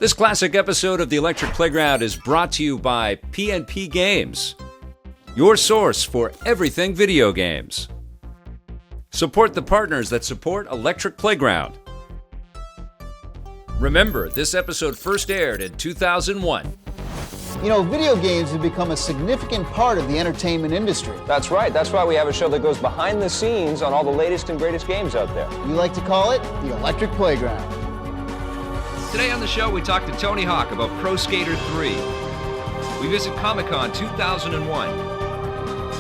This classic episode of the Electric Playground is brought to you by P&P Games, your source for everything video games. Support the partners that support Electric Playground. Remember, this episode first aired in 2001. You know, video games have become a significant part of the entertainment industry. That's right. That's why we have a show that goes behind the scenes on all the latest and greatest games out there. We like to call it the Electric Playground. Today on the show, we talk to Tony Hawk about Pro Skater 3. We visit Comic-Con 2001.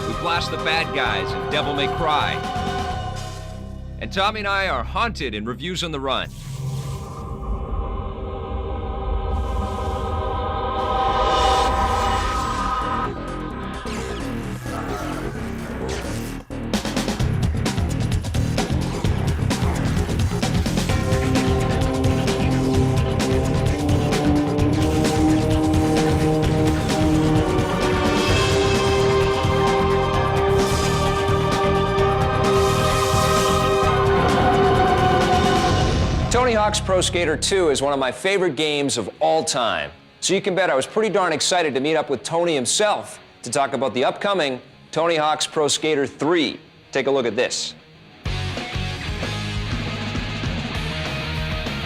We blast the bad guys in Devil May Cry. And Tommy and I are haunted in Reviews on the Run. Tony Hawk's Pro Skater 2 is one of my favorite games of all time. So you can bet I was pretty darn excited to meet up with Tony himself to talk about the upcoming Tony Hawk's Pro Skater 3. Take a look at this.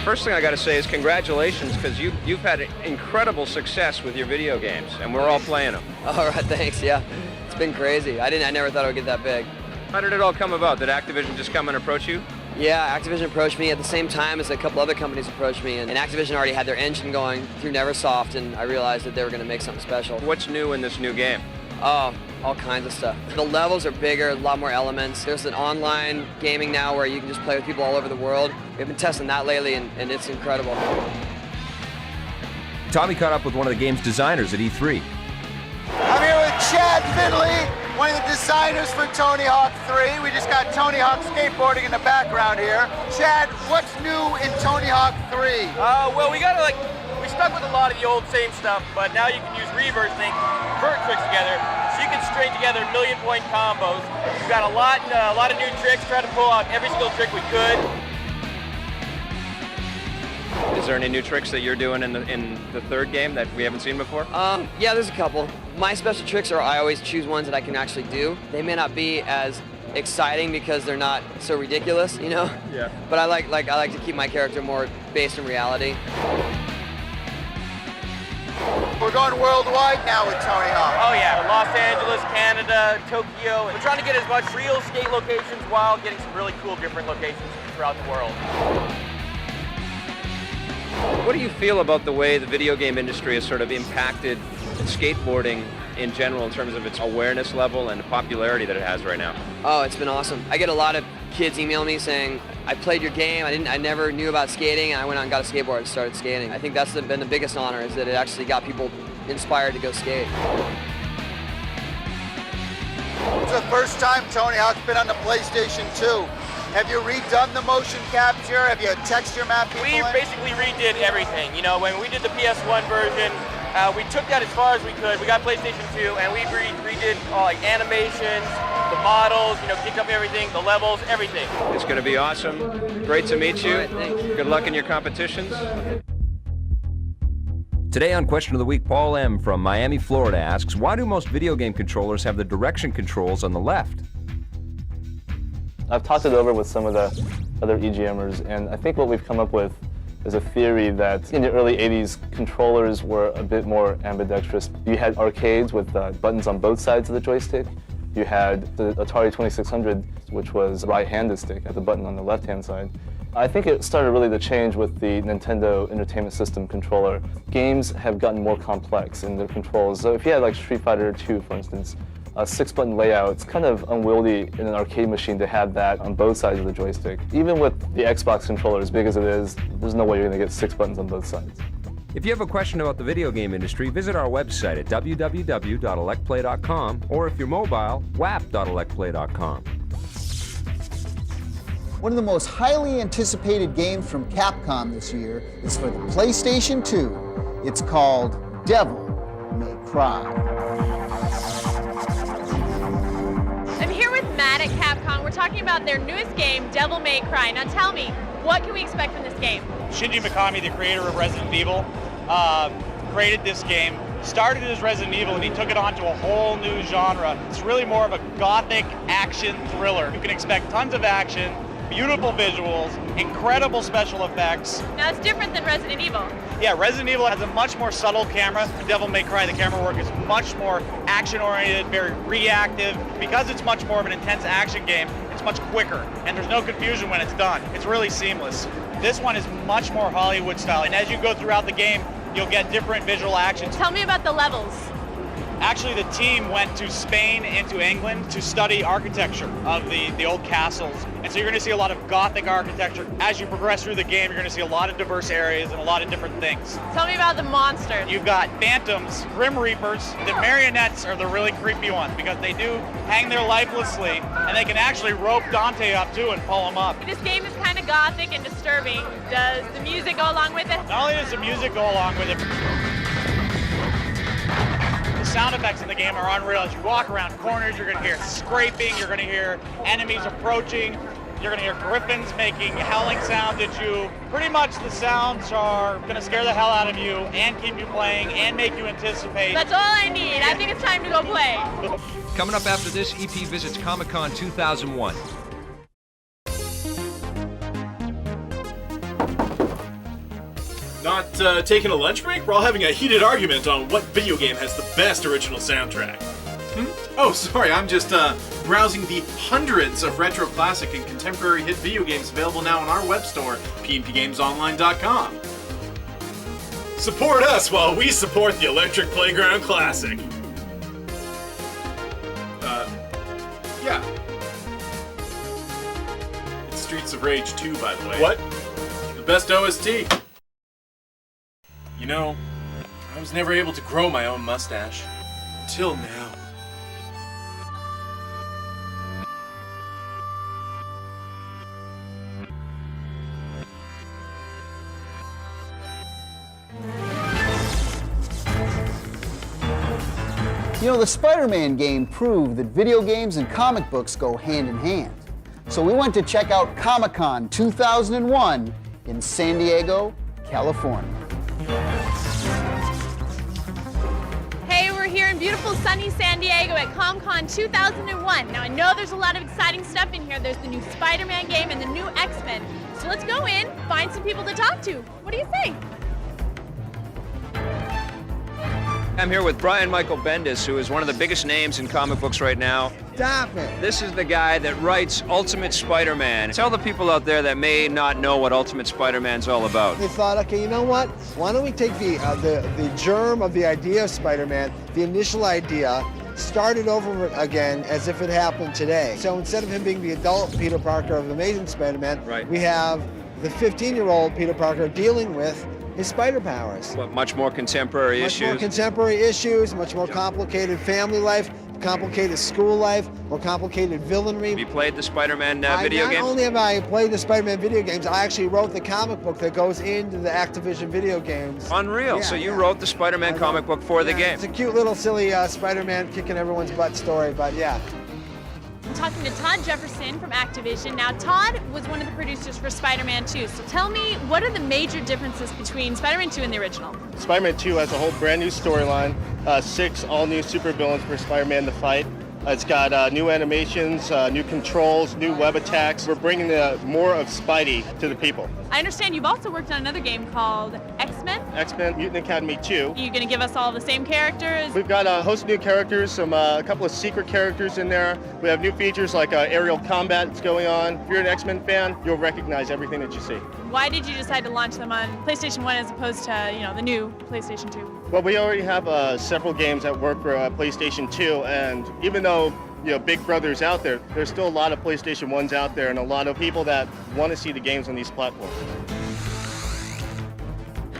First thing I got to say is congratulations, because you've had incredible success with your video games, and we're all playing them. All right, thanks. Yeah, it's been crazy. I never thought it would get that big. How did it all come about? Did Activision just come and approach you? Yeah, Activision approached me at the same time as a couple other companies approached me, and Activision already had their engine going through Neversoft, and I realized that they were going to make something special. What's new in this new game? Oh, all kinds of stuff. The levels are bigger, a lot more elements. There's an online gaming now where you can just play with people all over the world. We've been testing that lately, and it's incredible. Tommy caught up with one of the game's designers at E3. I'm here with Chad Findley, one of the designers for Tony Hawk 3. We just got Tony Hawk skateboarding in the background here. Chad, what's new in Tony Hawk 3? Well, we stuck with a lot of the old same stuff, but now you can use reverse and vert tricks together, so you can string together million-point combos. We've got a lot of new tricks, trying to pull out every single trick we could. Is there any new tricks that you're doing in the third game that we haven't seen before? Yeah, there's a couple. My special tricks are I always choose ones that I can actually do. They may not be as exciting because they're not so ridiculous, you know? Yeah. But I like to keep my character more based in reality. We're going worldwide now with Tony Hawk. Oh yeah, Los Angeles, Canada, Tokyo. We're trying to get as much real skate locations while getting some really cool different locations throughout the world. What do you feel about the way the video game industry has sort of impacted skateboarding in general in terms of its awareness level and the popularity that it has right now? Oh, it's been awesome. I get a lot of kids email me saying, I played your game, I never knew about skating, and I went out and got a skateboard and started skating. I think that's been the biggest honor, is that it actually got people inspired to go skate. It's the first time Tony Hawk's been on the PlayStation 2. Have you redone the motion capture? Have you texture mapped people We in? basically redid everything. You know, when we did the PS1 version, we took that as far as we could. We got PlayStation 2, and we redid all like animations, the models, you know, kicked up everything, the levels, everything. It's going to be awesome. Great to meet you. All right, thanks. Good luck in your competitions. Today on Question of the Week, Paul M. from Miami, Florida asks, why do most video game controllers have the direction controls on the left? I've talked it over with some of the other EGMers, and I think what we've come up with is a theory that in the early 80s, controllers were a bit more ambidextrous. You had arcades with buttons on both sides of the joystick. You had the Atari 2600, which was a right-handed stick, had the button on the left-hand side. I think it started really to change with the Nintendo Entertainment System controller. Games have gotten more complex in their controls. So if you had like Street Fighter 2, for instance, a 6-button layout, it's kind of unwieldy in an arcade machine to have that on both sides of the joystick. Even with the Xbox controller, as big as it is, there's no way you're going to get 6 buttons on both sides. If you have a question about the video game industry, visit our website at www.electplay.com, or if you're mobile, wap.electplay.com. One of the most highly anticipated games from Capcom this year is for the PlayStation 2. It's called Devil May Cry. I'm here with Matt at Capcom. We're talking about their newest game, Devil May Cry. Now tell me, what can we expect from this game? Shinji Mikami, the creator of Resident Evil, created this game, started as Resident Evil, and he took it on to a whole new genre. It's really more of a gothic action thriller. You can expect tons of action, beautiful visuals, incredible special effects. Now it's different than Resident Evil. Yeah, Resident Evil has a much more subtle camera. Devil May Cry, the camera work is much more action-oriented, very reactive. Because it's much more of an intense action game, it's much quicker, and there's no confusion when it's done. It's really seamless. This one is much more Hollywood style, and as you go throughout the game, you'll get different visual actions. Tell me about the levels. Actually, the team went to Spain and to England to study architecture of the old castles. And so you're going to see a lot of Gothic architecture. As you progress through the game, you're going to see a lot of diverse areas and a lot of different things. Tell me about the monsters. You've got phantoms, grim reapers. The marionettes are the really creepy ones because they do hang there lifelessly, and they can actually rope Dante up too and pull him up. This game is kind of gothic and disturbing. Does the music go along with it? Not only does the music go along with it, sound effects in the game are unreal. As you walk around corners, you're going to hear scraping, you're going to hear enemies approaching, you're going to hear griffins making howling sounds at you. Pretty much the sounds are going to scare the hell out of you and keep you playing and make you anticipate. That's all I need. I think it's time to go play. Coming up after this, EP visits Comic-Con 2001. Not taking a lunch break? We're all having a heated argument on what video game has the best original soundtrack. Oh, sorry, I'm just browsing the hundreds of retro, classic, and contemporary hit video games available now on our web store, pnpgamesonline.com. Support us while we support the Electric Playground Classic. Yeah. It's Streets of Rage 2, by the way. What? The best OST. You know, I was never able to grow my own mustache. Till now. You know, the Spider-Man game proved that video games and comic books go hand in hand. So we went to check out Comic-Con 2001 in San Diego, California. Hey, we're here in beautiful sunny San Diego at ComCon 2001. Now I know there's a lot of exciting stuff in here. There's the new Spider-Man game and the new X-Men. So let's go in, find some people to talk to. What do you say? I'm here with Bryan Michael Bendis, who is one of the biggest names in comic books right now. Stop it. This is the guy that writes Ultimate Spider-Man. Tell the people out there that may not know what Ultimate Spider-Man's all about. They thought, okay, you know what? Why don't we take the germ of the idea of Spider-Man, the initial idea, start it over again as if it happened today. So instead of him being the adult Peter Parker of Amazing Spider-Man, right, we have the 15-year-old Peter Parker dealing with his spider powers. But much more contemporary issues. Much more contemporary issues, much more complicated family life, complicated school life, more complicated villainry. Have you played the Spider-Man video game? Not only have I played the Spider-Man video games, I actually wrote the comic book that goes into the Activision video games. Unreal. Yeah, so you wrote the Spider-Man comic book for the game. It's a cute little silly Spider-Man kicking everyone's butt story, but yeah. I'm talking to Todd Jefferson from Activision. Now, Todd was one of the producers for Spider-Man 2, so tell me, what are the major differences between Spider-Man 2 and the original? Spider-Man 2 has a whole brand new storyline, 6 all-new supervillains for Spider-Man to fight. It's got new animations, new controls, new web attacks. We're bringing more of Spidey to the people. I understand you've also worked on another game called X-Men? X-Men Mutant Academy 2. Are you going to give us all the same characters? We've got a host of new characters, a couple of secret characters in there. We have new features like aerial combat that's going on. If you're an X-Men fan, you'll recognize everything that you see. Why did you decide to launch them on PlayStation 1 as opposed to, the new PlayStation 2? Well, we already have several games that work for PlayStation 2, and even though Big Brother's out there, there's still a lot of PlayStation 1s out there and a lot of people that want to see the games on these platforms.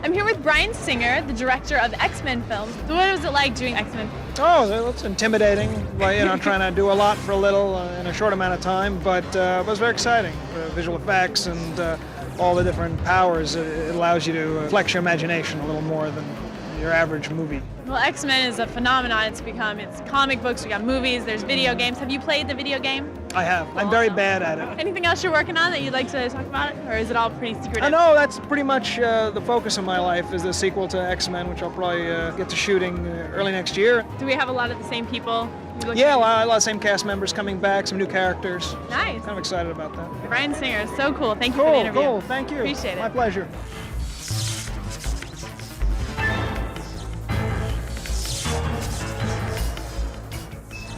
I'm here with Bryan Singer, the director of the X-Men films. So what was it like doing X-Men? Oh, it's intimidating, trying to do a lot for a little in a short amount of time, but it was very exciting. Visual effects and all the different powers, it allows you to flex your imagination a little more than your average movie. Well, X-Men is a phenomenon. It's comic books, we got movies, there's video games. Have you played the video game? I have. I'm very bad at it. Anything else you're working on that you'd like to talk about, or is it all pretty secretive? No, that's pretty much the focus of my life is the sequel to X-Men, which I'll probably get to shooting early next year. Do we have a lot of the same people? Yeah, a lot of the same cast members coming back, some new characters. Nice. Kind of excited about that. Bryan Singer, so cool. Thank you for the interview. Cool, thank you. Appreciate it. My pleasure.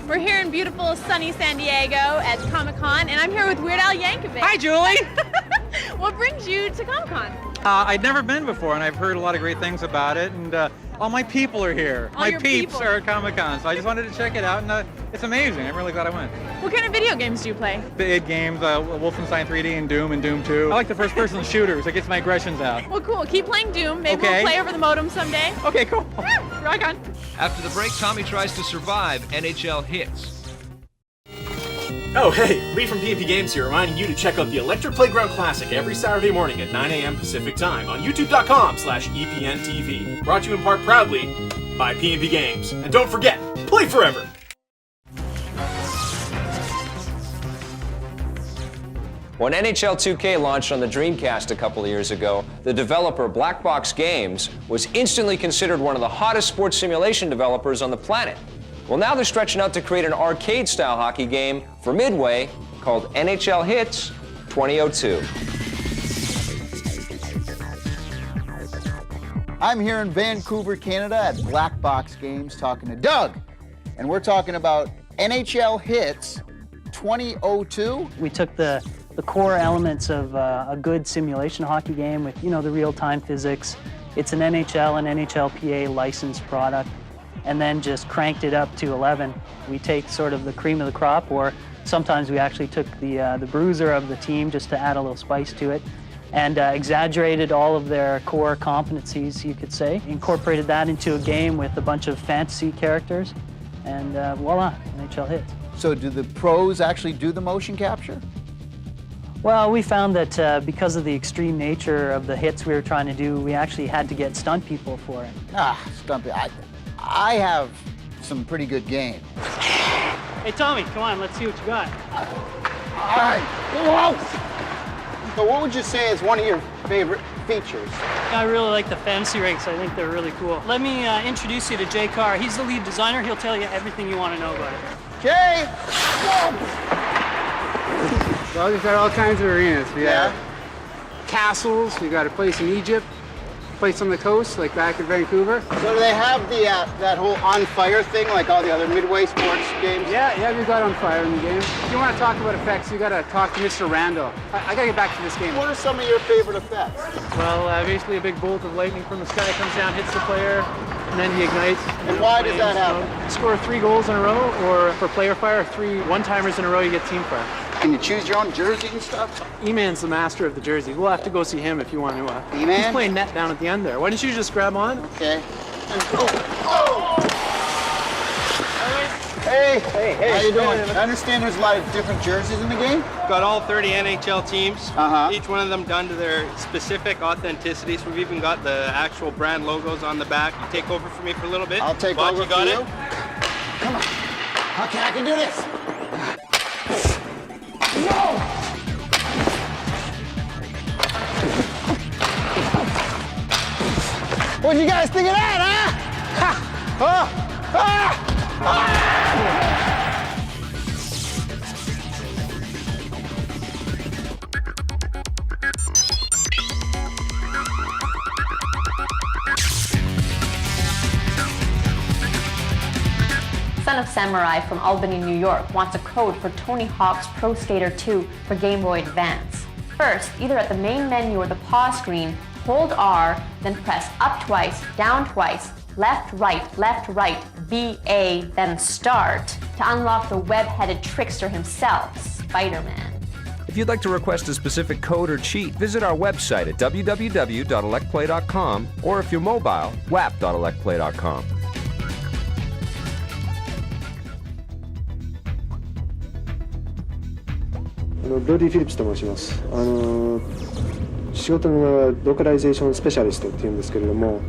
We're here in beautiful sunny San Diego at Comic-Con, and I'm here with Weird Al Yankovic. Hi, Julie. What brings you to Comic-Con? I'd never been before, and I've heard a lot of great things about it, and all my people are here. All my your peeps people. are at Comic-Con, so I just wanted to check it out, and it's amazing. I'm really glad I went. What kind of video games do you play? The id games, Wolfenstein 3D and Doom 2. I like the first-person shooters. It gets my aggressions out. Well, cool. Keep playing Doom. Maybe Okay. we'll play over the modem someday. Okay, cool. Rock on. After the break, Tommy tries to survive NHL Hitz. Oh, hey, Lee from P&P Games here, reminding you to check out the Electric Playground Classic every Saturday morning at 9 a.m. Pacific Time on youtube.com/EPNTV. Brought to you in part proudly by P&P Games. And don't forget, play forever! When NHL 2K launched on the Dreamcast a couple of years ago, the developer Black Box Games was instantly considered one of the hottest sports simulation developers on the planet. Well, now they're stretching out to create an arcade-style hockey game for Midway called NHL Hitz 2002. I'm here in Vancouver, Canada at Black Box Games talking to Doug. And we're talking about NHL Hitz 2002. We took the core elements of a good simulation hockey game with, you know, the real-time physics. It's an NHL and NHLPA licensed product, and then just cranked it up to 11. We take sort of the cream of the crop, or sometimes we actually took the bruiser of the team just to add a little spice to it, and exaggerated all of their core competencies, you could say. Incorporated that into a game with a bunch of fantasy characters, and voila, NHL Hitz. So do the pros actually do the motion capture? Well, we found that because of the extreme nature of the hits we were trying to do, we actually had to get stunt people for it. Stunt people. I have some pretty good game. Hey, Tommy, come on, let's see what you got. All right. Whoa! So what would you say is one of your favorite features? I really like the fantasy rinks. I think they're really cool. Let me introduce you to Jay Carr. He's the lead designer. He'll tell you everything you want to know about it. Jay! Whoa! Well, we've got all kinds of arenas. We have castles. We've got a place in Egypt, a place on the coast, like back in Vancouver. So do they have the that whole on fire thing like all the other Midway sports games? Yeah, we've got on fire in the game. If you want to talk about effects, you got to talk to Mr. Randall. I got to get back to this game. What are some of your favorite effects? Well, basically a big bolt of lightning from the sky comes down, hits the player, and then he ignites. And why does that happen? Score 3 goals in a row, or for player fire, 3 one-timers in a row, you get team fire. Can you choose your own jersey and stuff? E-Man's the master of the jersey. We'll have to go see him if you want to. E-Man? He's playing net down at the end there. Why don't you just grab on? Okay. Hey, how you doing? I understand there's a lot of different jerseys in the game? Got all 30 NHL teams, each one of them done to their specific authenticity. So we've even got the actual brand logos on the back. You take over for me for a little bit? I'll take Watch, over you got for it? you. Come on. Okay, I can do this. Whoa! What do you guys think of that, huh? Son of Samurai from Albany, New York wants a code for Tony Hawk's Pro Skater 2 for Game Boy Advance. First, either at the main menu or the pause screen, hold R, then press up twice, down twice, left, right, BA, then start to unlock the web-headed trickster himself, Spider-Man. If you'd like to request a specific code or cheat, visit our website at www.electplay.com, or if you're mobile, wap.electplay.com. ブロディ・フィリップスと申します。仕事の名前はローカライゼーションスペシャリストっていうんですけれども、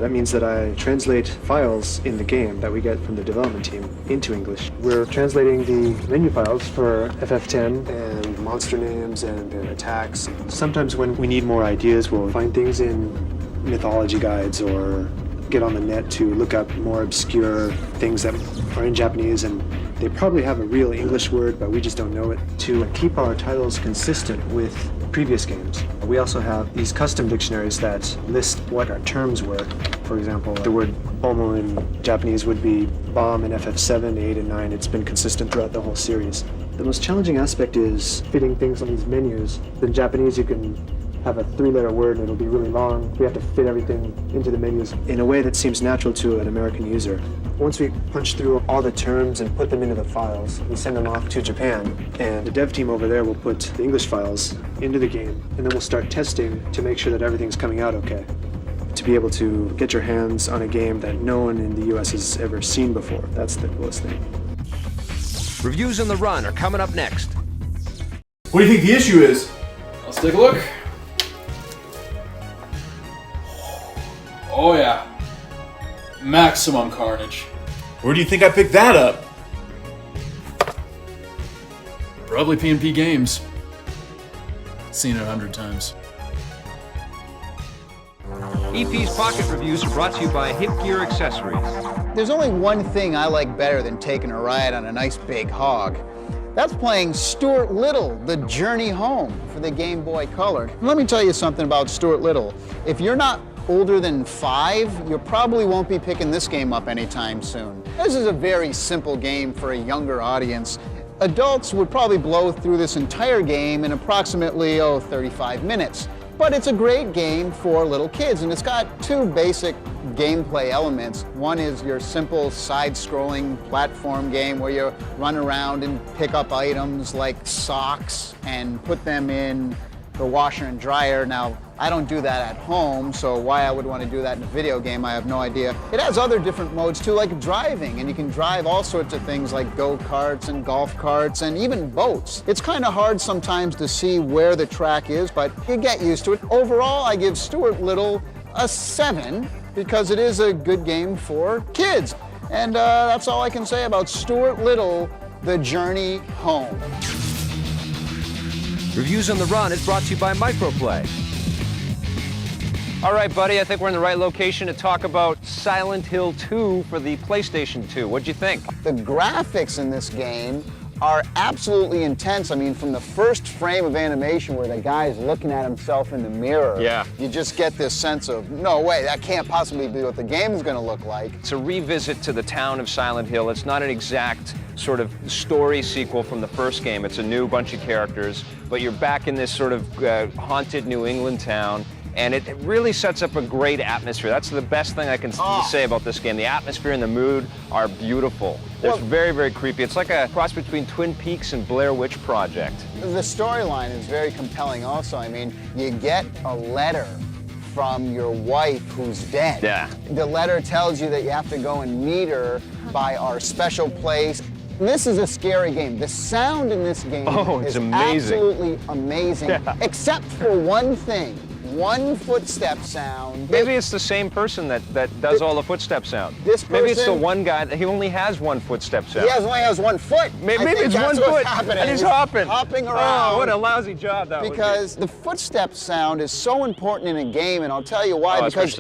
That means that I translate files in the game that we get from the development team into English. We're translating the menu files for FF10 and monster names and attacks. Sometimes when we need more ideas, we'll find things in mythology guides or get on the net to look up more obscure things that are in Japanese, and they probably have a real English word, but we just don't know it. To keep our titles consistent with previous games, we also have these custom dictionaries that list what our terms were. For example, the word bomo in Japanese would be bomb in FF7, 8, and 9. It's been consistent throughout the whole series. The most challenging aspect is fitting things on these menus. In Japanese, you can have a 3-letter word and it'll be really long. We have to fit everything into the menus in a way that seems natural to an American user. Once we punch through all the terms and put them into the files, we send them off to Japan, and the dev team over there will put the English files into the game, and then we'll start testing to make sure that everything's coming out okay. To be able to get your hands on a game that no one in the US has ever seen before, that's the coolest thing. Reviews on the run are coming up next. What do you think the issue is? Let's take a look. Oh yeah. Maximum carnage. Where do you think I picked that up? Probably P&P Games. Seen it 100 times. EP's Pocket Reviews are brought to you by Hip Gear Accessories. There's only one thing I like better than taking a ride on a nice big hog. That's playing Stuart Little, The Journey Home for the Game Boy Color. Let me tell you something about Stuart Little. If you're not older than 5, you probably won't be picking this game up anytime soon. This is a very simple game for a younger audience. Adults would probably blow through this entire game in approximately, 35 minutes. But it's a great game for little kids, and it's got 2 basic gameplay elements. One is your simple side-scrolling platform game where you run around and pick up items like socks and put them in the washer and dryer. Now, I don't do that at home, so why I would want to do that in a video game, I have no idea. It has other different modes too, like driving, and you can drive all sorts of things like go-karts and golf carts and even boats. It's kind of hard sometimes to see where the track is, but you get used to it. Overall, I give Stuart Little a 7 because it is a good game for kids. And that's all I can say about Stuart Little, The Journey Home. Reviews on the Run is brought to you by Microplay. All right, buddy, I think we're in the right location to talk about Silent Hill 2 for the PlayStation 2. What'd you think? The graphics in this game are absolutely intense. I mean, from the first frame of animation where the guy's looking at himself in the mirror, you just get this sense of, no way, that can't possibly be what the game is going to look like. It's a revisit to the town of Silent Hill. It's not an exact sort of story sequel from the first game. It's a new bunch of characters, but you're back in this sort of haunted New England town. And it really sets up a great atmosphere. That's the best thing I can say about this game. The atmosphere and the mood are beautiful. It's very, very creepy. It's like a cross between Twin Peaks and Blair Witch Project. The storyline is very compelling also. I mean, you get a letter from your wife who's dead. Yeah. The letter tells you that you have to go and meet her by our special place. This is a scary game. The sound in this game is amazing. Absolutely amazing, except for one thing. One footstep sound. Maybe it's the same person that does all the footstep sound. This person, maybe it's the one guy that he only has one footstep sound. He only has 1 foot. Maybe it's 1 foot. And he's hopping. Hopping around. Oh, what a lousy job that because the footstep sound is so important in a game, and I'll tell you why. Because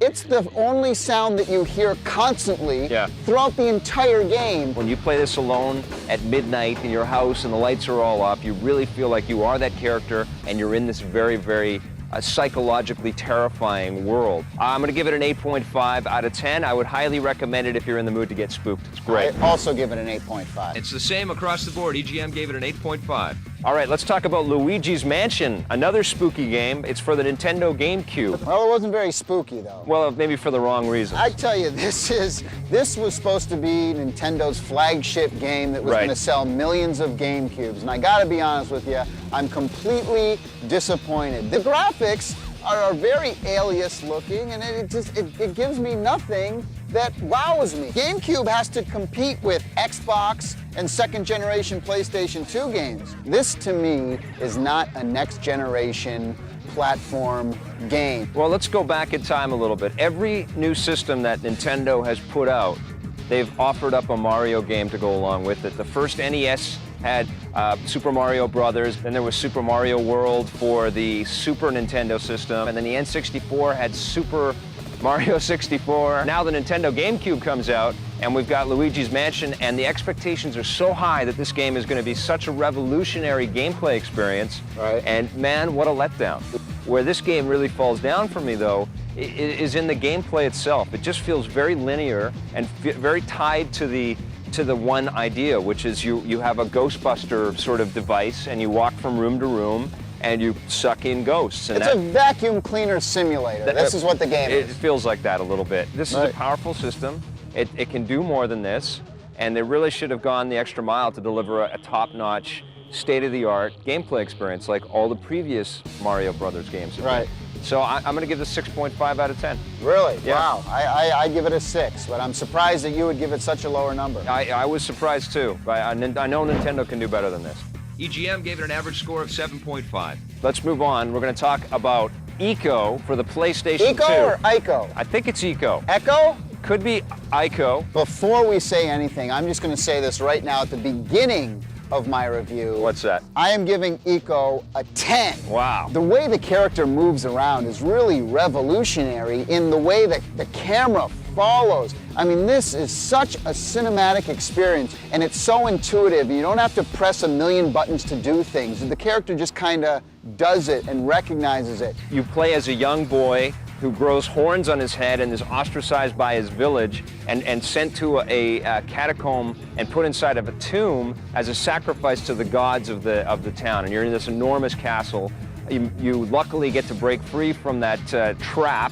it's the only sound that you hear constantly throughout the entire game. When you play this alone at midnight in your house and the lights are all off, you really feel like you are that character and you're in this very, very psychologically terrifying world. I'm going to give it an 8.5 out of 10. I would highly recommend it if you're in the mood to get spooked. It's great. I also give it an 8.5. It's the same across the board. EGM gave it an 8.5. All right, let's talk about Luigi's Mansion, another spooky game. It's for the Nintendo GameCube. Well, it wasn't very spooky, though. Well, maybe for the wrong reasons. I tell you, this was supposed to be Nintendo's flagship game that was going to sell millions of GameCubes. And I got to be honest with you, I'm completely disappointed. The graphics are very alias looking, and it gives me nothing that wows me. GameCube has to compete with Xbox and second-generation PlayStation 2 games. This, to me, is not a next-generation platform game. Well, let's go back in time a little bit. Every new system that Nintendo has put out, they've offered up a Mario game to go along with it. The first NES had Super Mario Brothers, then there was Super Mario World for the Super Nintendo system, and then the N64 had Super Mario 64. Now the Nintendo GameCube comes out, and we've got Luigi's Mansion, and the expectations are so high that this game is going to be such a revolutionary gameplay experience. Right. And man, what a letdown. Where this game really falls down for me, though, is in the gameplay itself. It just feels very linear and very tied to the one idea, which is you have a Ghostbuster sort of device, and you walk from room to room, and you suck in ghosts. And it's a vacuum cleaner simulator. This is what the game is. It feels like that a little bit. This is a powerful system. It can do more than this, and they really should have gone the extra mile to deliver a top-notch, state-of-the-art gameplay experience like all the previous Mario Brothers games have been. So I'm going to give this 6.5 out of 10. Really? Yeah. Wow. I give it a 6, but I'm surprised that you would give it such a lower number. I was surprised too. I know Nintendo can do better than this. EGM gave it an average score of 7.5. Let's move on. We're going to talk about Eco for the PlayStation 2. Eco or Ico? I think it's Eco. Echo? Could be Ico. Before we say anything, I'm just going to say this right now at the beginning of my review. What's that? I am giving Eco a 10. Wow. The way the character moves around is really revolutionary in the way that the camera follows. I mean, this is such a cinematic experience, and it's so intuitive. You don't have to press a million buttons to do things. The character just kind of does it and recognizes it. You play as a young boy who grows horns on his head and is ostracized by his village and sent to a catacomb and put inside of a tomb as a sacrifice to the gods of the town. And you're in this enormous castle. You luckily get to break free from that trap,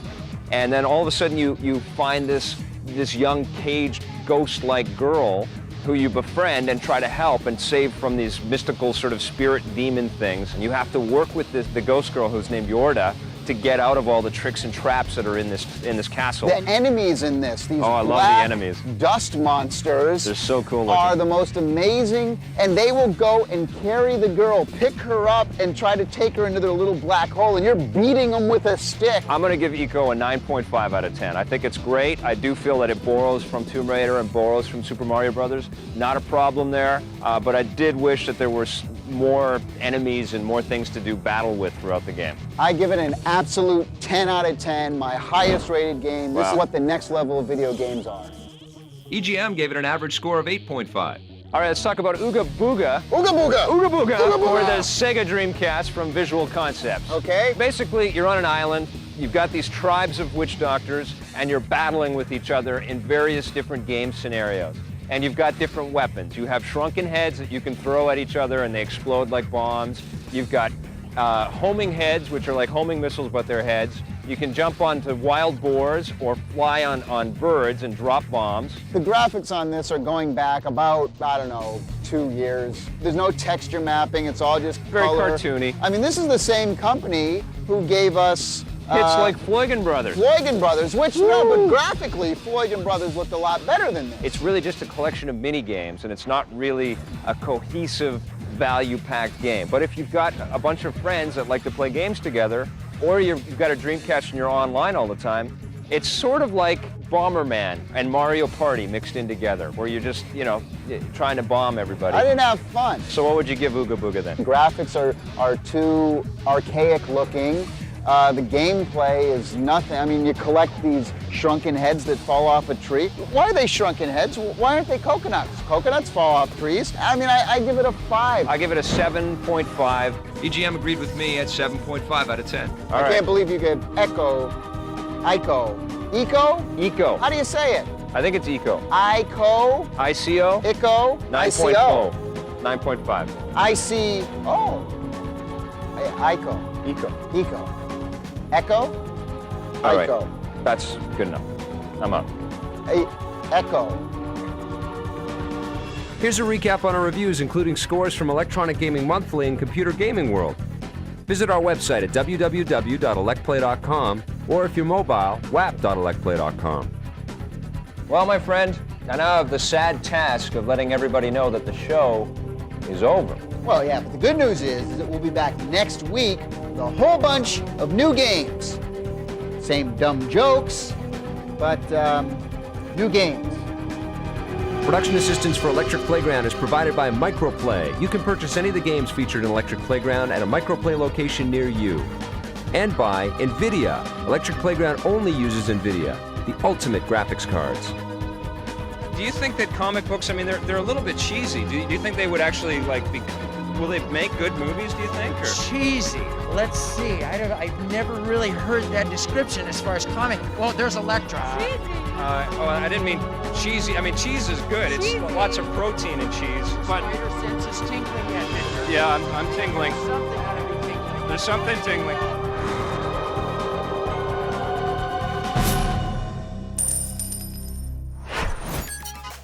and then all of a sudden you find this young caged ghost-like girl who you befriend and try to help and save from these mystical sort of spirit demon things. And you have to work with the ghost girl who's named Yorda to get out of all the tricks and traps that are in this castle. The enemies in this, these I love the enemies. Dust monsters, they're so cool are looking. the most amazing, and they will go and carry the girl, pick her up, and try to take her into their little black hole, and you're beating them with a stick. I'm going to give Eco a 9.5 out of 10. I think it's great. I do feel that it borrows from Tomb Raider and borrows from Super Mario Brothers. Not a problem there, but I did wish that there were more enemies and more things to do battle with throughout the game. I give it an absolute 10 out of 10, my highest rated game. This is what the next level of video games are. EGM gave it an average score of 8.5. All right, let's talk about Uga Booga. Uga Booga! Uga Booga! Uga Booga! Or the Sega Dreamcast from Visual Concepts. Okay. Basically, you're on an island, you've got these tribes of witch doctors, and you're battling with each other in various different game scenarios. And you've got different weapons. You have shrunken heads that you can throw at each other and they explode like bombs. You've got homing heads, which are like homing missiles, but they're heads. You can jump onto wild boars or fly on birds and drop bombs. The graphics on this are going back about, I don't know, 2 years. There's no texture mapping, it's all just very color. Cartoony. I mean, this is the same company who gave us Hits like Floyd Brothers. Floyd Brothers, which, no, but graphically, Floyd Brothers looked a lot better than this. It's really just a collection of mini games, and it's not really a cohesive, value-packed game. But if you've got a bunch of friends that like to play games together, or you've got a Dreamcast and you're online all the time, it's sort of like Bomberman and Mario Party mixed in together, where you're just, trying to bomb everybody. I didn't have fun. So what would you give Uga Booga then? The graphics are too archaic looking. The gameplay is nothing. I mean, you collect these shrunken heads that fall off a tree. Why are they shrunken heads? Why aren't they coconuts? Coconuts fall off trees. I mean, I give it a 5. I give it a 7.5. EGM agreed with me at 7.5 out of 10. I can't believe you could Eco. Eco. How do you say it? I think it's Eco. Ico. ICO. Ico. 9.0. 9.5. ICO. Ico. Eco. Echo? All right. Ico. That's good enough. I'm up. Echo. Here's a recap on our reviews, including scores from Electronic Gaming Monthly and Computer Gaming World. Visit our website at www.electplay.com, or if you're mobile, wap.electplay.com. Well, my friend, I now have the sad task of letting everybody know that the show is over. Well, yeah, but the good news is that we'll be back next week with a whole bunch of new games. Same dumb jokes, but new games. Production assistance for Electric Playground is provided by Microplay. You can purchase any of the games featured in Electric Playground at a Microplay location near you. And by NVIDIA. Electric Playground only uses NVIDIA, the ultimate graphics cards. Do you think that comic books, I mean, they're a little bit cheesy. Do you think they would actually, like, will they make good movies, do you think? Or? Cheesy. Let's see. I've never really heard that description as far as comic. Well, there's Electra. I didn't mean cheesy. I mean, cheese is good. It's lots of protein in cheese. But Spider sense is tingling yet, Victor. yeah, I'm tingling. Something ought to be tingling. There's something tingling.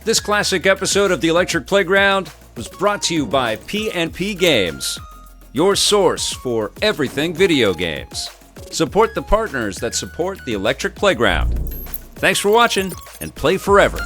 This classic episode of the Electric Playground was brought to you by P&P Games, your source for everything video games. Support the partners that support the Electric Playground. Thanks for watching, and play forever.